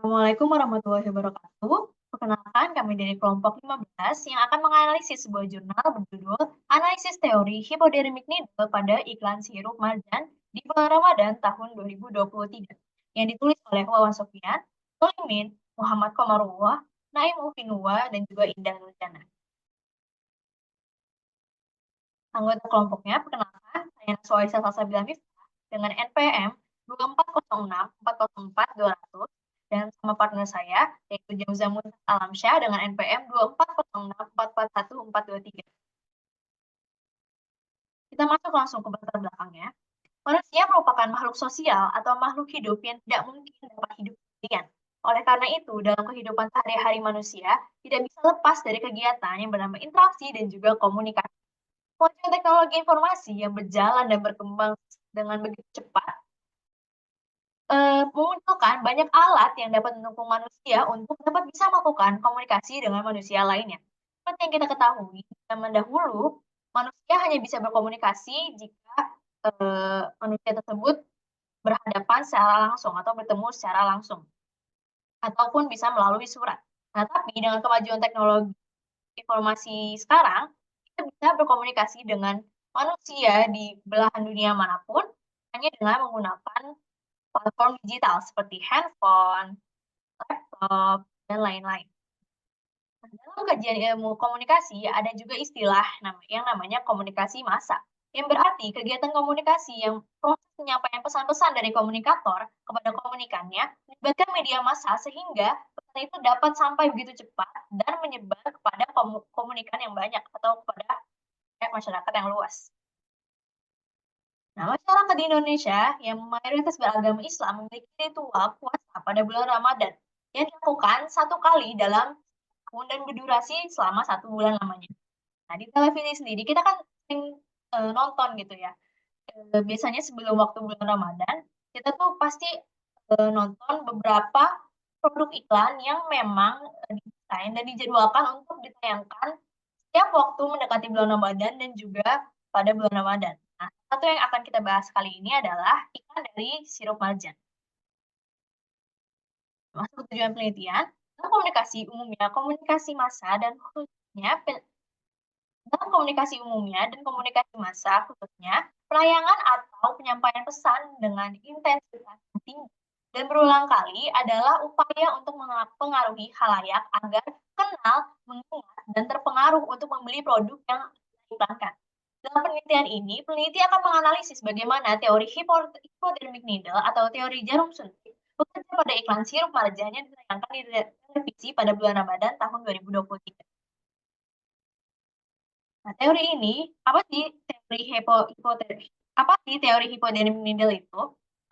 Assalamualaikum warahmatullahi wabarakatuh. Perkenalkan, kami dari kelompok 15 yang akan menganalisis sebuah jurnal berjudul Analisis Teori Hipodinamik Needle pada Iklan Sirup Marjan di bulan Ramadan tahun 2023 yang ditulis oleh Wawan Sofyan, Solimin, Muhammad Komarullah, Naim Ufinua, dan juga Indah Nurjana. Anggota kelompoknya, perkenalkan, saya Naswa Aisyah Salsabila Miftah dengan NPM 2406404200 dan sama partner saya, yaitu Jamza Muntaz Alamsyah dengan NPM 2406441423. Kita masuk langsung ke latar belakangnya. Manusia merupakan makhluk sosial atau makhluk hidup yang tidak mungkin dapat hidup sendirian. Oleh karena itu, dalam kehidupan sehari-hari manusia, tidak bisa lepas dari kegiatan yang bernama interaksi dan juga komunikasi. Kemajuan teknologi informasi yang berjalan dan berkembang dengan begitu cepat memunculkan banyak alat yang dapat mendukung manusia untuk dapat bisa melakukan komunikasi dengan manusia lainnya. Seperti yang kita ketahui, zaman dahulu manusia hanya bisa berkomunikasi jika manusia tersebut berhadapan secara langsung atau bertemu secara langsung, ataupun bisa melalui surat. Nah, tapi dengan kemajuan teknologi informasi sekarang, kita bisa berkomunikasi dengan manusia di belahan dunia manapun hanya dengan menggunakan platform digital seperti handphone, laptop, dan lain-lain. Nah, dalam kajian ilmu komunikasi ada juga istilah yang namanya komunikasi massa, yang berarti kegiatan komunikasi yang proses penyampaian pesan-pesan dari komunikator kepada komunikannya melibatkan media massa sehingga pesan itu dapat sampai begitu cepat dan menyebar kepada komunikan yang banyak atau kepada masyarakat yang luas. Nah, masyarakat di Indonesia yang mayoritas beragama Islam memiliki ritual puasa pada bulan Ramadan yang dilakukan 1 kali dalam tahun dan berdurasi selama 1 bulan lamanya. Nah, di televisi sendiri kita kan sering nonton gitu ya. Biasanya sebelum waktu bulan Ramadan, kita tuh pasti nonton beberapa produk iklan yang memang didesain dan dijadwalkan untuk ditayangkan setiap waktu mendekati bulan Ramadan dan juga pada bulan Ramadan. Nah, satu yang akan kita bahas kali ini adalah iklan dari sirup marjan. Masuk ke tujuan penelitian, dalam komunikasi umumnya, komunikasi massa dan khususnya dalam komunikasi umumnya dan komunikasi massa khususnya, pelayangan atau penyampaian pesan dengan intensitas tinggi dan berulang kali adalah upaya untuk mempengaruhi khalayak agar kenal, mengingat, dan terpengaruh untuk membeli produk yang diiklankan. Dalam penelitian ini, peneliti akan menganalisis bagaimana teori hypodermic needle atau teori jarum suntik bekerja pada iklan sirup marjan yang ditayangkan di televisi pada bulan Ramadan tahun 2023. Nah, teori ini, apa sih teori hypodermic needle itu?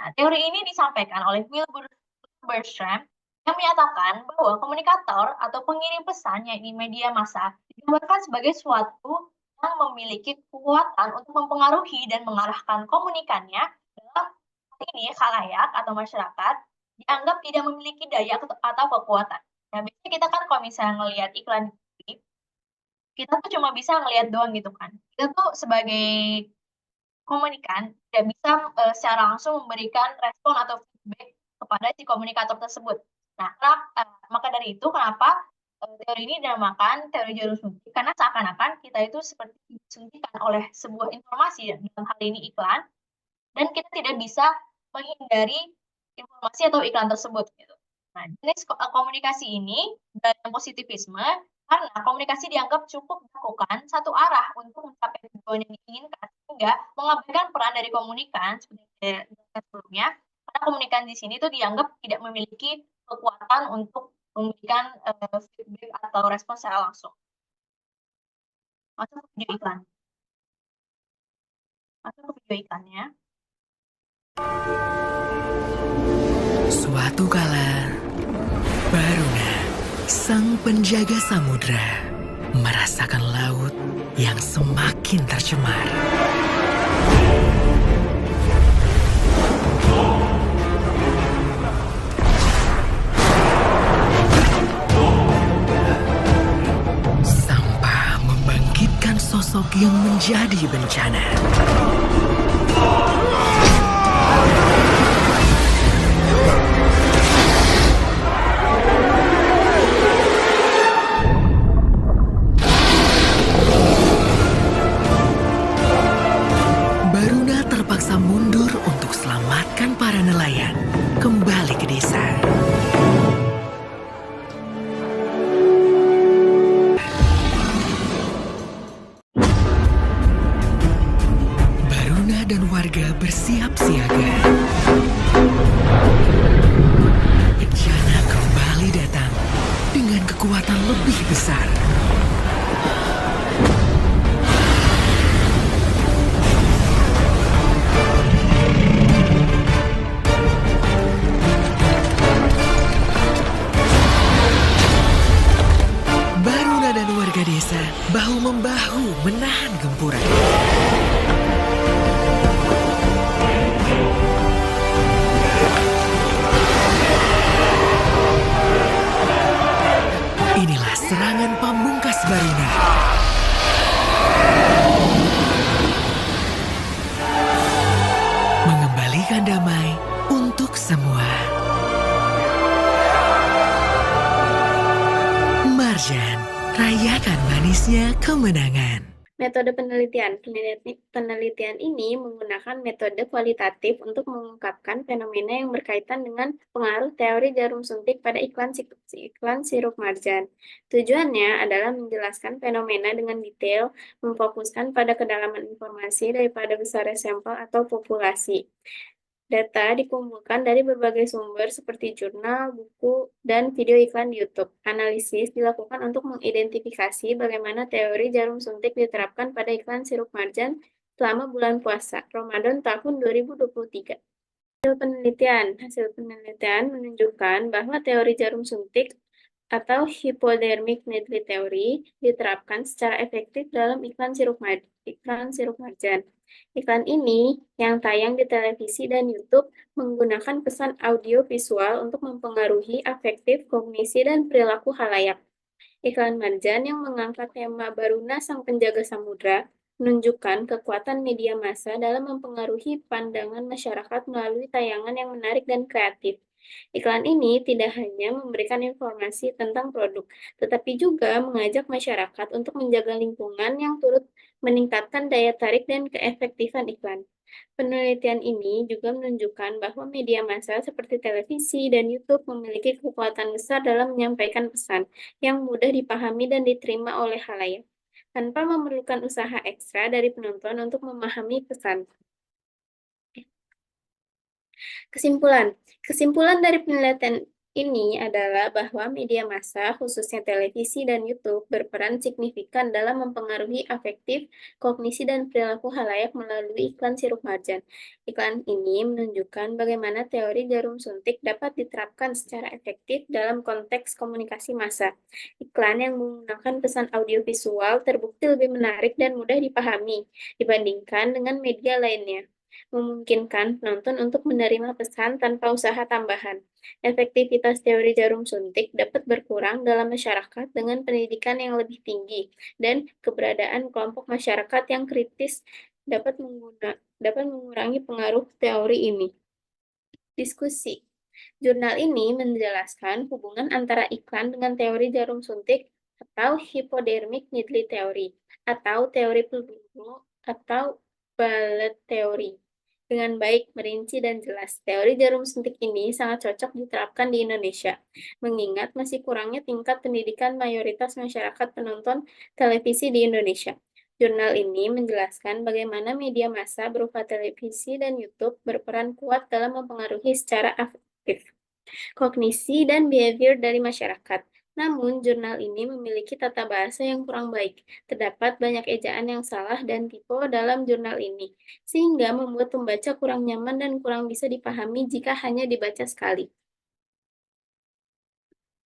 Nah, teori ini disampaikan oleh Wilbur Bertram yang menyatakan bahwa komunikator atau pengirim pesan, yakni media massa, digambarkan sebagai suatu yang memiliki kekuatan untuk mempengaruhi dan mengarahkan komunikannya dalam hal ini khalayak atau masyarakat dianggap tidak memiliki daya atau kekuatan. Nah, biasanya kita kan kalau misalnya ngelihat iklan TV, kita tuh cuma bisa ngelihat doang gitu kan. Kita tuh sebagai komunikan tidak bisa secara langsung memberikan respon atau feedback kepada si komunikator tersebut. Nah, maka dari itu kenapa teori ini dinamakan teori jarum suntik, karena seakan-akan kita itu seperti disuntikan oleh sebuah informasi, dalam hal ini iklan, dan kita tidak bisa menghindari informasi atau iklan tersebut gitu. Nah, jenis komunikasi ini dalam positivisme karena komunikasi dianggap cukup dilakukan satu arah untuk mencapai tujuan yang diinginkan, sehingga mengabaikan peran dari komunikan seperti sebelumnya, karena komunikan di sini tuh dianggap tidak memiliki kekuatan untuk memberikan feedback atau respon secara langsung. Masuk ke video iklan. Masuk ke video iklannya. Suatu kala, Baruna, sang penjaga samudra, merasakan laut yang semakin tercemar. Sampah membangkitkan sosok yang menjadi bencana. lebih besar. Baruna dan warga desa bahu-membahu menahan gempuran. Inilah serangan pamungkas Baruna. Mengembalikan damai untuk semua. Marjan, rayakan manisnya kemenangan. Metode penelitian. Penelitian ini menggunakan metode kualitatif untuk mengungkapkan fenomena yang berkaitan dengan pengaruh teori jarum suntik pada iklan sirup marjan. Tujuannya adalah menjelaskan fenomena dengan detail, memfokuskan pada kedalaman informasi daripada besarnya sampel atau populasi. Data dikumpulkan dari berbagai sumber seperti jurnal, buku, dan video iklan di YouTube. Analisis dilakukan untuk mengidentifikasi bagaimana teori jarum suntik diterapkan pada iklan sirup marjan selama bulan puasa Ramadan tahun 2023. Hasil penelitian menunjukkan bahwa teori jarum suntik atau hypodermic needle theory diterapkan secara efektif dalam iklan sirup marjan. Iklan ini yang tayang di televisi dan YouTube menggunakan pesan audio visual untuk mempengaruhi afektif, kognisi, dan perilaku khalayak. Iklan marjan yang mengangkat tema Baruna Sang Penjaga Samudra menunjukkan kekuatan media massa dalam mempengaruhi pandangan masyarakat melalui tayangan yang menarik dan kreatif. Iklan ini tidak hanya memberikan informasi tentang produk, tetapi juga mengajak masyarakat untuk menjaga lingkungan yang turut meningkatkan daya tarik dan keefektifan iklan. Penelitian ini juga menunjukkan bahwa media massa seperti televisi dan YouTube memiliki kekuatan besar dalam menyampaikan pesan yang mudah dipahami dan diterima oleh khalayak, tanpa memerlukan usaha ekstra dari penonton untuk memahami pesan. Kesimpulan dari penelitian ini adalah bahwa media massa, khususnya televisi dan YouTube, berperan signifikan dalam mempengaruhi afektif, kognisi, dan perilaku khalayak melalui iklan sirup marjan. Iklan ini menunjukkan bagaimana teori jarum suntik dapat diterapkan secara efektif dalam konteks komunikasi massa. Iklan yang menggunakan pesan audiovisual terbukti lebih menarik dan mudah dipahami dibandingkan dengan media lainnya, memungkinkan penonton untuk menerima pesan tanpa usaha tambahan. Efektivitas teori jarum suntik dapat berkurang dalam masyarakat dengan pendidikan yang lebih tinggi, dan keberadaan kelompok masyarakat yang kritis dapat mengurangi pengaruh teori ini. Diskusi. Jurnal ini menjelaskan hubungan antara iklan dengan teori jarum suntik atau hypodermic needle theory, atau teori peluru atau bullet theory, dengan baik, merinci, dan jelas. Teori jarum suntik ini sangat cocok diterapkan di Indonesia, mengingat masih kurangnya tingkat pendidikan mayoritas masyarakat penonton televisi di Indonesia. Jurnal ini menjelaskan bagaimana media massa berupa televisi dan YouTube berperan kuat dalam mempengaruhi secara afektif kognisi dan behavior dari masyarakat. Namun, jurnal ini memiliki tata bahasa yang kurang baik. Terdapat banyak ejaan yang salah dan typo dalam jurnal ini, sehingga membuat pembaca kurang nyaman dan kurang bisa dipahami jika hanya dibaca sekali.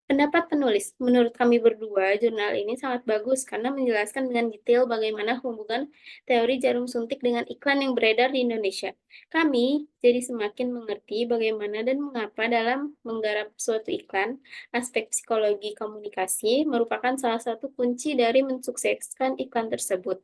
Pendapat penulis, menurut kami berdua, jurnal ini sangat bagus karena menjelaskan dengan detail bagaimana hubungan teori jarum suntik dengan iklan yang beredar di Indonesia. Kami jadi semakin mengerti bagaimana dan mengapa dalam menggarap suatu iklan, aspek psikologi komunikasi merupakan salah satu kunci dari mensukseskan iklan tersebut.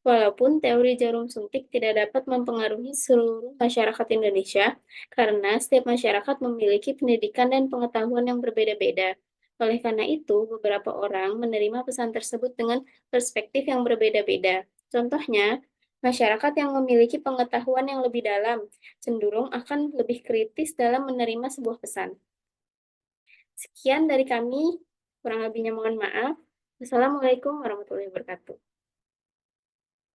Walaupun teori jarum suntik tidak dapat mempengaruhi seluruh masyarakat Indonesia, karena setiap masyarakat memiliki pendidikan dan pengetahuan yang berbeda-beda. Oleh karena itu, beberapa orang menerima pesan tersebut dengan perspektif yang berbeda-beda. Contohnya, masyarakat yang memiliki pengetahuan yang lebih dalam cenderung akan lebih kritis dalam menerima sebuah pesan. Sekian dari kami, kurang lebihnya mohon maaf. Wassalamualaikum warahmatullahi wabarakatuh.